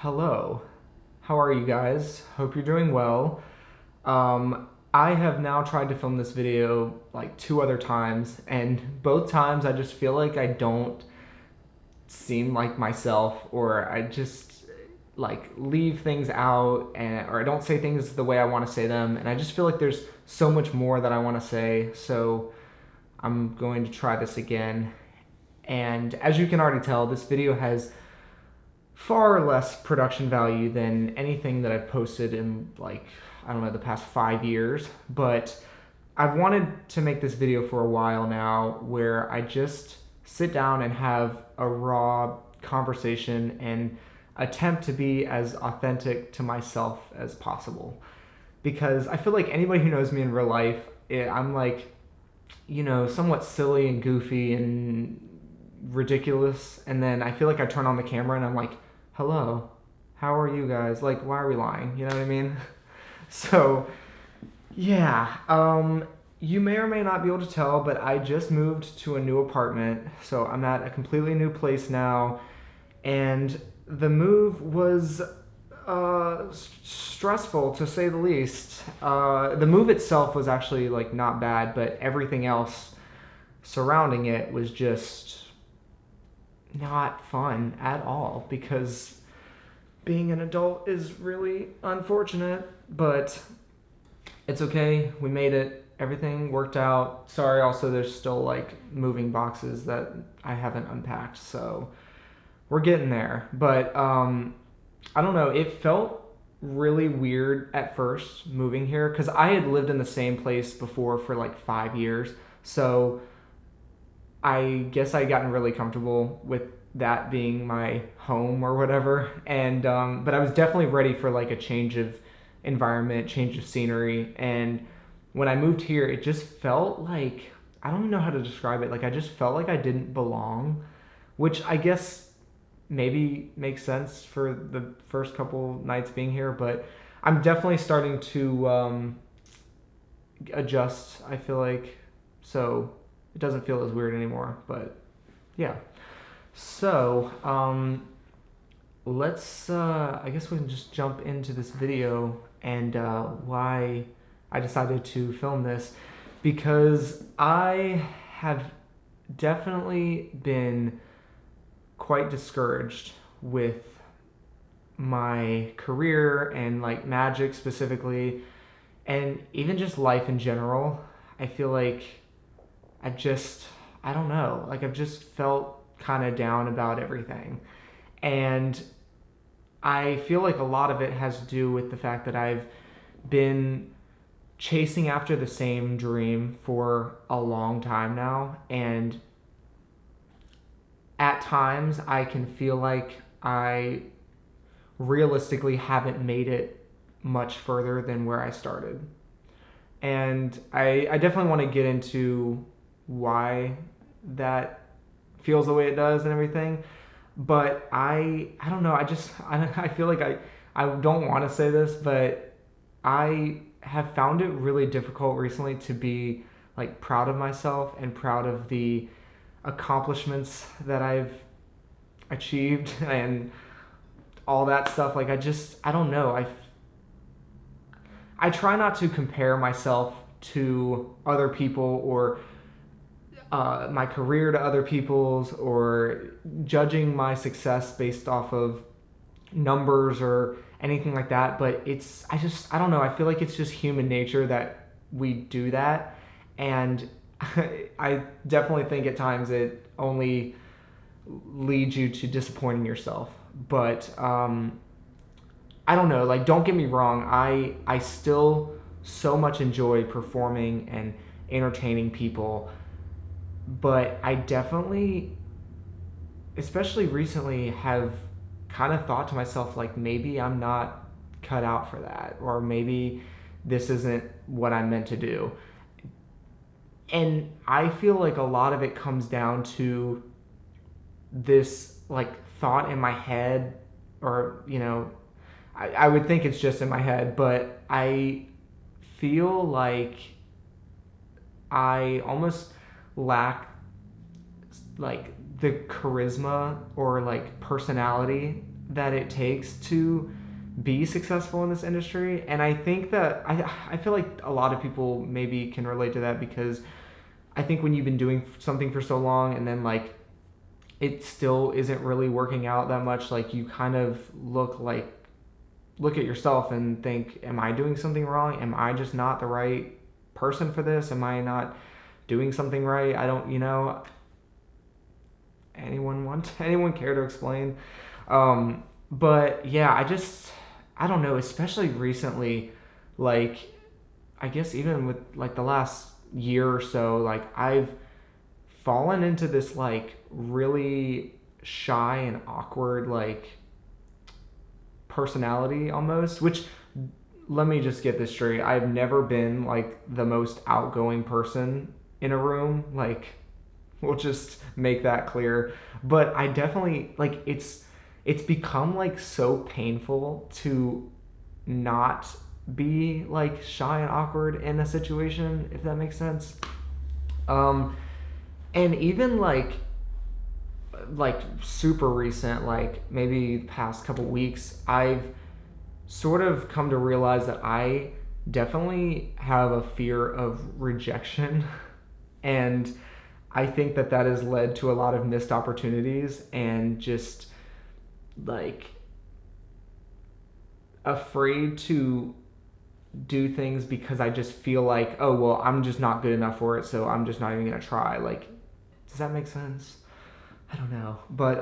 Hello. How are you guys? Hope you're doing well. I have now tried to film this video like two other times, and both times I just feel like I don't seem like myself, or I just like leave things out, or I don't say things the way I want to say them, and I just feel like there's so much more that I want to say. So I'm going to try this again. And as you can already tell, this video has far less production value than anything that I've posted in, like, I don't know, the past 5 years. But I've wanted to make this video for a while now where I just sit down and have a raw conversation and attempt to be as authentic to myself as possible. Because I feel like anybody who knows me in real life, I'm like, somewhat silly and goofy and ridiculous. And then I feel like I turn on the camera and I'm like, hello, how are you guys? Like, why are we lying? You know what I mean? So, yeah. You may or may not be able to tell, but I just moved to a new apartment. So I'm at a completely new place now. And the move was stressful, to say the least. The move itself was actually like not bad, but everything else surrounding it was just not fun at all, because being an adult is really unfortunate, but it's okay. We made it. Everything worked out. Sorry, also there's still like moving boxes that I haven't unpacked, so we're getting there. But I don't know, it felt really weird at first moving here, because I had lived in the same place before for like 5 years, so I guess I'd gotten really comfortable with that being my home or whatever. And but I was definitely ready for like a change of environment, change of scenery. And when I moved here, it just felt like, I don't know how to describe it. Like, I just felt like I didn't belong, which I guess maybe makes sense for the first couple nights being here. But I'm definitely starting to adjust, I feel like. So it doesn't feel as weird anymore, but yeah. So, let's, I guess we can just jump into this video and why I decided to film this. Because I have definitely been quite discouraged with my career and like magic specifically, and even just life in general. I feel like I don't know, like I've just felt kind of down about everything. And I feel like a lot of it has to do with the fact that I've been chasing after the same dream for a long time now. And at times I can feel like I realistically haven't made it much further than where I started. And I definitely want to get into why that feels the way it does and everything. But I don't know, I feel like I don't want to say this, but I have found it really difficult recently to be like proud of myself and proud of the accomplishments that I've achieved and all that stuff. Like I don't know, I try not to compare myself to other people, or my career to other people's, or judging my success based off of numbers or anything like that. But I don't know, I feel like it's just human nature that we do that. And I definitely think at times it only leads you to disappointing yourself. But I don't know, like, don't get me wrong, I still so much enjoy performing and entertaining people. But I definitely, especially recently, have kind of thought to myself, like, maybe I'm not cut out for that, or maybe this isn't what I'm meant to do. And I feel like a lot of it comes down to this, like, thought in my head, or, I would think it's just in my head, but I feel like I almost lack like the charisma or like personality that it takes to be successful in this industry. And I think that I feel like a lot of people maybe can relate to that, because I think when you've been doing something for so long and then like it still isn't really working out that much, like you kind of look at yourself and think, am I doing something wrong? Am I just not the right person for this? Am I not doing something right? I don't, anyone care to explain? But yeah, I don't know, especially recently, like, I guess even with like the last year or so, like I've fallen into this like really shy and awkward like personality almost, which, let me just get this straight. I've never been like the most outgoing person in a room. Like, we'll just make that clear. But I definitely like it's become like so painful to not be like shy and awkward in a situation, if that makes sense. And even like super recent, like maybe the past couple weeks, I've sort of come to realize that I definitely have a fear of rejection. And I think that that has led to a lot of missed opportunities and just like afraid to do things because I just feel like, oh, well, I'm just not good enough for it, so I'm just not even going to try. Like, does that make sense? I don't know. But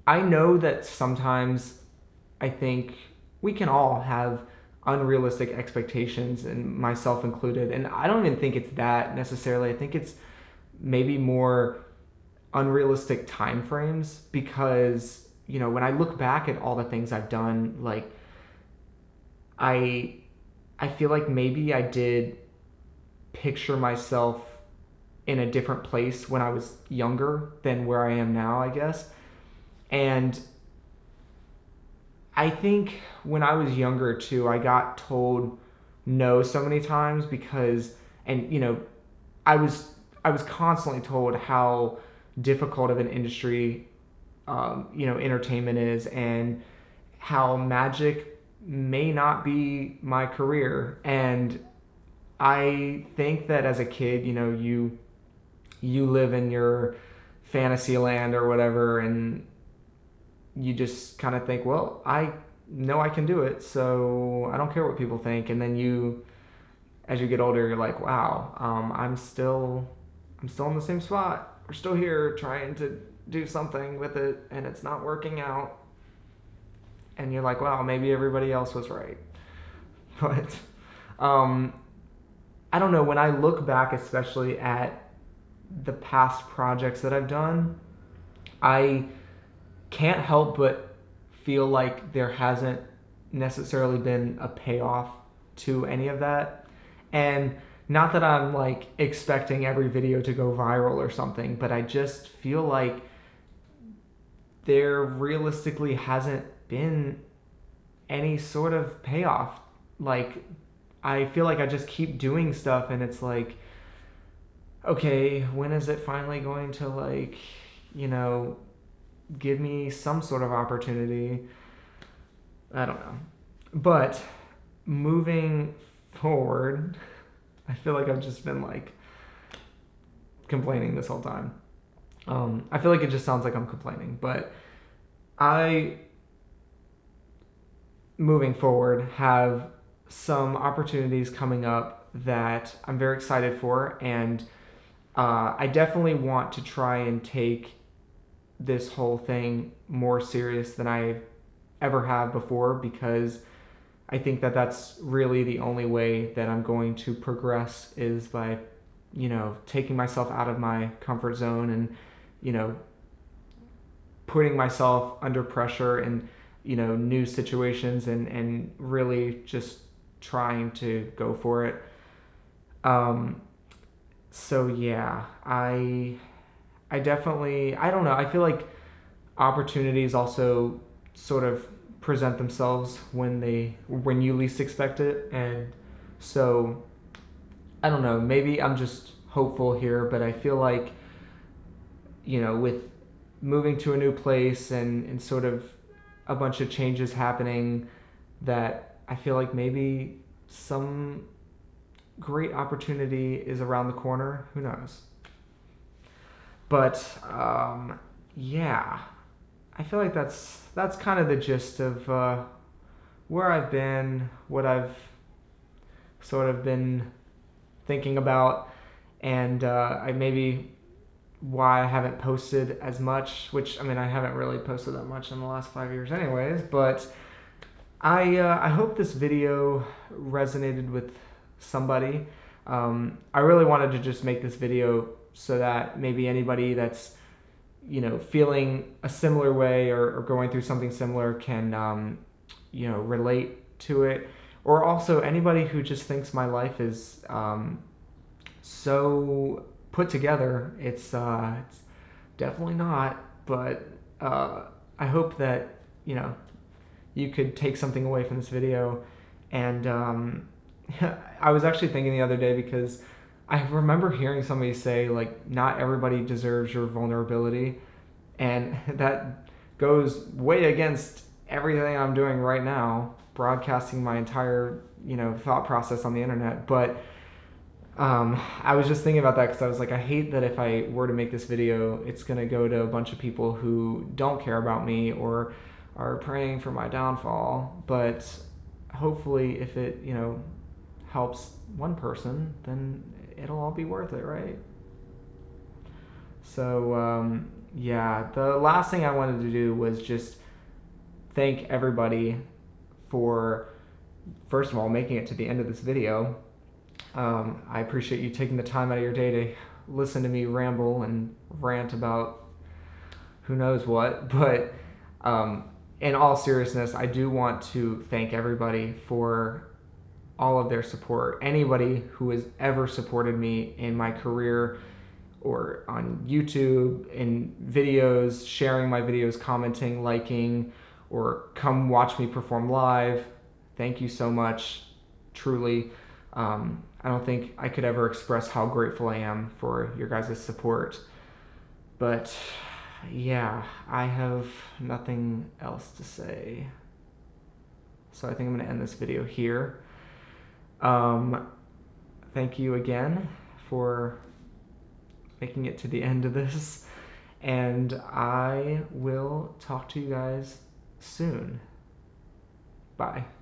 I know that sometimes I think we can all have unrealistic expectations, and myself included. And I don't even think it's that necessarily. I think it's maybe more unrealistic time frames, because, when I look back at all the things I've done, like I feel like maybe I did picture myself in a different place when I was younger than where I am now, I guess. And I think when I was younger too, I got told no so many times because, and I was constantly told how difficult of an industry, entertainment is, and how magic may not be my career. And I think that as a kid, you live in your fantasy land or whatever, and you just kind of think, well, I know I can do it, so I don't care what people think. And then as you get older, you're like, wow, I'm still in the same spot. We're still here trying to do something with it, and it's not working out. And you're like, wow, maybe everybody else was right. But I don't know, when I look back, especially at the past projects that I've done, I can't help but feel like there hasn't necessarily been a payoff to any of that. And not that I'm like expecting every video to go viral or something, but I just feel like there realistically hasn't been any sort of payoff. Like, I feel like I just keep doing stuff, and it's like, okay, when is it finally going to like, give me some sort of opportunity? I don't know. But moving forward, I feel like I've just been like complaining this whole time. I feel like it just sounds like I'm complaining, but moving forward, have some opportunities coming up that I'm very excited for, and I definitely want to try and take this whole thing more serious than I ever have before, because I think that that's really the only way that I'm going to progress, is by, taking myself out of my comfort zone and, putting myself under pressure and, new situations, and really just trying to go for it. So yeah, I definitely, I don't know, I feel like opportunities also sort of present themselves when you least expect it. And so I don't know, maybe I'm just hopeful here, but I feel like, with moving to a new place and sort of a bunch of changes happening that I feel like maybe some great opportunity is around the corner. Who knows? But yeah, I feel like that's kind of the gist of where I've been, what I've sort of been thinking about, and I maybe why I haven't posted as much, which I mean I haven't really posted that much in the last 5 years anyways, but I hope this video resonated with somebody. I really wanted to just make this video so that maybe anybody that's feeling a similar way or going through something similar can relate to it, or also anybody who just thinks my life is so put together. It's definitely not, but I hope that you could take something away from this video. And I was actually thinking the other day, because I remember hearing somebody say, like, not everybody deserves your vulnerability, and that goes way against everything I'm doing right now, broadcasting my entire thought process on the internet. But I was just thinking about that, because I was like, I hate that if I were to make this video, it's gonna go to a bunch of people who don't care about me or are praying for my downfall. But hopefully, if it helps one person, then it'll all be worth it, right? So yeah, the last thing I wanted to do was just thank everybody for, first of all, making it to the end of this video. I appreciate you taking the time out of your day to listen to me ramble and rant about who knows what. But in all seriousness, I do want to thank everybody for all of their support. Anybody who has ever supported me in my career, or on YouTube, in videos, sharing my videos, commenting, liking, or come watch me perform live. Thank you so much, truly. I don't think I could ever express how grateful I am for your guys' support. But yeah, I have nothing else to say. So I think I'm going to end this video here. Thank you again for making it to the end of this, and I will talk to you guys soon. Bye.